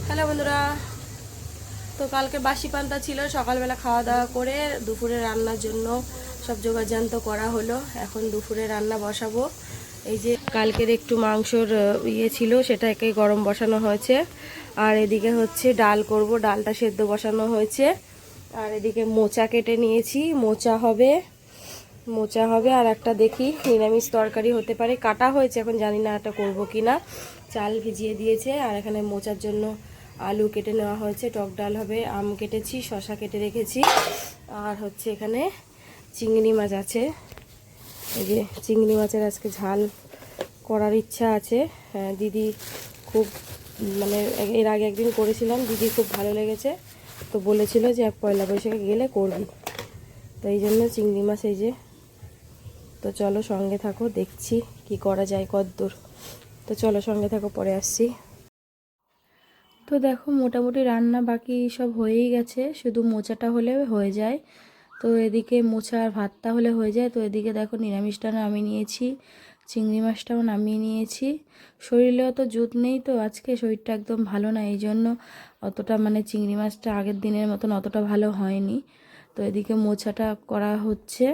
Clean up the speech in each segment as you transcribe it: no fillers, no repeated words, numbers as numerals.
Hello বন্ধুরা, তো কালকে বাসি পান্তা ছিল, সকালবেলা খাওয়া দাওয়া করে দুপুরে রান্নার জন্য সব জোগাড়যন্ত্র করা হলো। এখন দুপুরে রান্না বসাবো। এই যে কালকের একটু মাংসর ছিল, সেটাকে গরম বসানো হয়েছে। আর এদিকে হচ্ছে ডাল করব, ডালটা সেদ্ধ বসানো হয়েছে। আর এদিকে মোচা কেটে নিয়েছি, মোচা হবে আর একটা দেখি নিরামিষ তরকারি হতে পারে, কাটা হয়েছে, এখন জানি না এটা করবো কি না। চাল ভিজিয়ে দিয়েছে। আর এখানে মোচার জন্য আলু কেটে নেওয়া হয়েছে, টক ডাল হবে, আম কেটেছি, শসা কেটে রেখেছি। আর হচ্ছে এখানে চিংড়ি মাছ আছে। এই যে চিংড়ি মাছের আজকে ঝাল করার ইচ্ছা আছে। হ্যাঁ, দিদি খুব মানে এর আগে একদিন করেছিলাম, দিদি খুব ভালো লেগেছে, তো বলেছিল যে পয়লা বৈশাখে গেলে করবি, তো এই জন্য চিংড়ি মাছ। এই যে, তো চলো সঙ্গে থাকো, দেখছি কি করা যায় কতদূর। তো চলো সঙ্গে থাকো, পরে আসছি। তো দেখো মোটামুটি রান্না বাকি সব হয়েই গেছে, শুধু মোচাটা হলে হয়ে যায়। তো এদিকে মোচা আর ভাতটা হলে হয়ে যায়। তো এদিকে দেখো নিরামিষটা নামিয়ে নিয়েছি, চিংড়ি মাছটাও নামিয়ে নিয়েছি। শরীরেও তো জুত নেই, তো আজকে শরীরটা একদম ভালো না, এই জন্য অতটা মানে চিংড়ি মাছটা আগের দিনের মতন অতটা ভালো হয়নি। তো এদিকে মোচাটা করা হচ্ছে।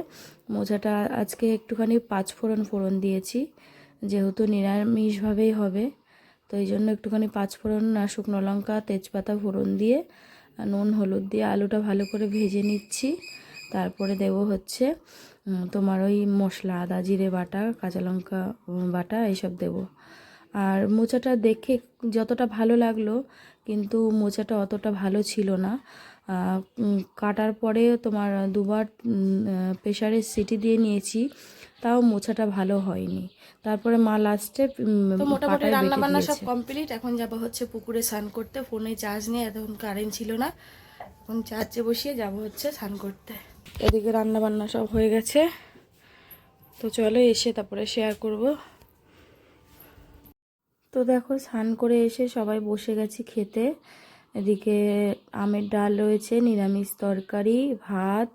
মোচাটা আজকে একটুখানি পাঁচফোড়ন দিয়েছি, যেহেতু নিরামিষভাবেই হবে, তো এই জন্য একটুখানি পাঁচফোড়ন আর শুকনো লঙ্কা তেজপাতা ফোড়ন দিয়ে নুন হলুদ দিয়ে আলুটা ভালো করে ভেজে নিচ্ছি। তারপরে দেব হচ্ছে তোমার ওই মশলা, আদা জিরে বাটা, কাঁচা লঙ্কা বাটা, এইসব দেব। আর মোচাটা দেখে যতটা ভালো লাগলো, কিন্তু মোচাটা অতটা ভালো ছিল না। কাটার পরে তোমার দুবার প্রেসারে সিটি দিয়ে নিয়েছি, তাও মোচাটা ভালো হয়নি। তারপরে মা লাস্টে তো মোটামুটি রান্না বান্না সব কমপ্লিট। এখন যাবো হচ্ছে পুকুরে স্নান করতে। ফোনে চার্জ নেই, এতক্ষণ কারেন্ট ছিল না, এখন চার্জে বসিয়ে যাব হচ্ছে স্নান করতে। এদিকে রান্না বান্না সব হয়ে গেছে, তো চলো এসে তারপরে শেয়ার করব। তো দেখো স্নান করে এসে সবাই বসে গেছি খেতে। এদিকে আমের ডাল রয়েছে, নিরামিষ তরকারি, ভাত,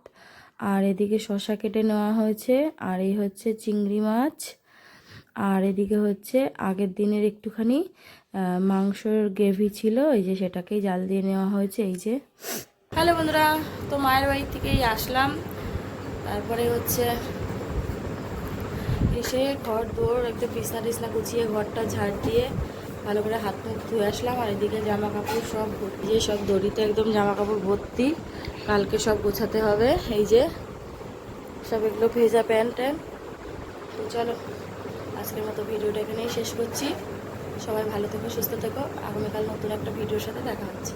আর এদিকে শসা কেটে নেওয়া হয়েছে, আর এই হচ্ছে চিংড়ি মাছ, আর এদিকে হচ্ছে আগের দিনের একটুখানি মাংসর গ্রেভি ছিল, এই যে সেটাকেই জাল দিয়ে নেওয়া হয়েছে। এই যে হ্যালো বন্ধুরা, তো মায়ের বাড়ি থেকেই আসলাম। তারপরে হচ্ছে এসে ঘর দৌড় একদম বিছনা টিছনা গুছিয়ে ঘরটা ঝাড় দিয়ে ভালো করে হাত মুখ ধুয়ে আসলাম। আর এদিকে জামা কাপড় সব ভর্তি, সব দড়িতে একদম জামা কাপড় ভর্তি, কালকে সব গোছাতে হবে। এই যে সব এগুলো ভেজা প্যান্ট ট্যান্ট। তো চলো আজকের মতো ভিডিওটা এখানেই শেষ করছি। সবাই ভালো থেকো, সুস্থ থেকো। আগামীকাল নতুন একটা ভিডিওর সাথে দেখা হচ্ছে।